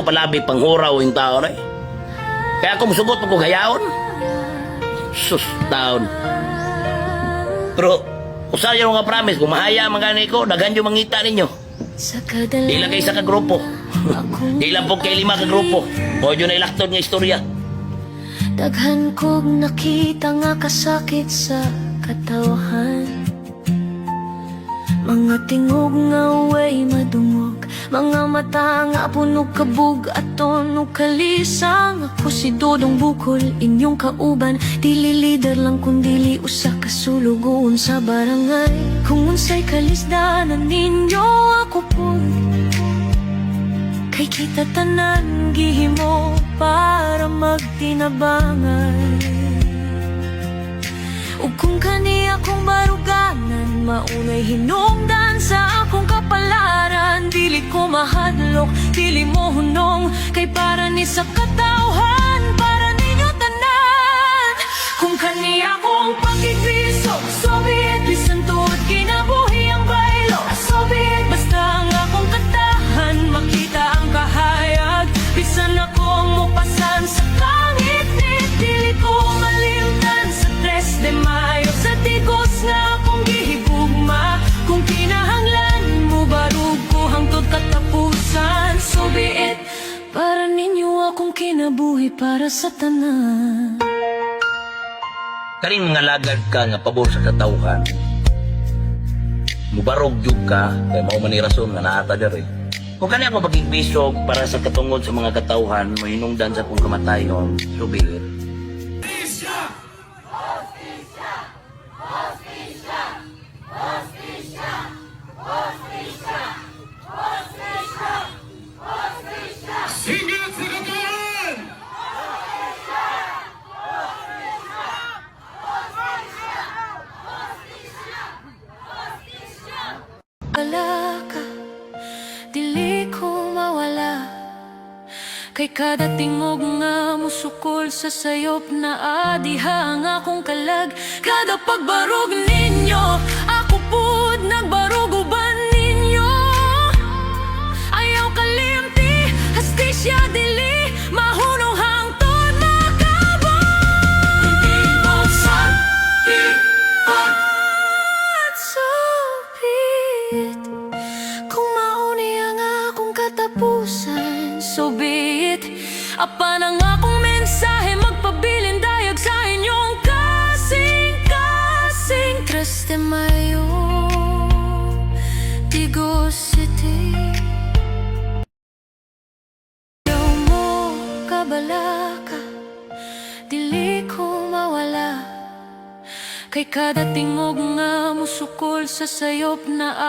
Palabi panghuraw yung tao na eh. Kaya kung sugot mo kong hayaon, sus, taon. Pero, usaha yung mga promise, kung mahaya mga ganay ko, daghan yung mangita ninyo. Di lang kayo sa kagrupo. Di lang po kay 5 kagrupo. O yun na ilaktod ng istorya. Daghan kog nakita nga kasakit sa katawhan. Mga tingog nga way madungog, mga mata nga punog kabug aton ug kalisang. Ako si Dodong Bukol, inyong kauban. Dili leader lang kundili usa ka sulugoon sa barangay. Kung unsay kalisdanan ninyo ako po, kay kita tanan gihimo para magtinabangan. Ug kung kani akong baruganan, maunay hinungdan sa akong kapalaran. Dili ko mahadlok, dili mo hunong, kay para ni sa katawhan, para ninyo tanan. Kung kani akong pagkikriso, Soviet, bisan tuod kinabuhi ang baylo. Soviet, basta ang akong katahan, makita ang kahayag, bisan akong mupasan sa kangit-nit. Dili ko malimtan sa 3 de Mayo, sa tigos na akong gihigugma. Kung kinahanglan mo barug ko hangtod katapusan. So be it, para ninyo akong kinabuhi, para sa tanan. Karing mga lagad ka nga pabor sa katawhan, mubarog jud ka, kaya mao man ni rason nga naata diri. Kung kani ako pagkikbisog para sa katungod sa mga katawhan, mo hinungdan sa kong kamatayon, subir. Wala ka, dili ko mawala, kay kada tingog nga musukol sa sayop na adiha ang akong kalag. Kada pagbarog ninyo, ako pud nagbarog uban ninyo. Ayaw kalimti, hastisya dili mahunong hangtod makabot. Hindi mo sakit at supit, kung mauni ang akong katapusan. So be it, apan ang akong mensahe, magpabilin dayag sa inyong kasing-kasing. 3 de Mayo, Tigos City. Ayaw mo kabalaka, dili ko mawala, kay kada tingog nga musukol sa sayop na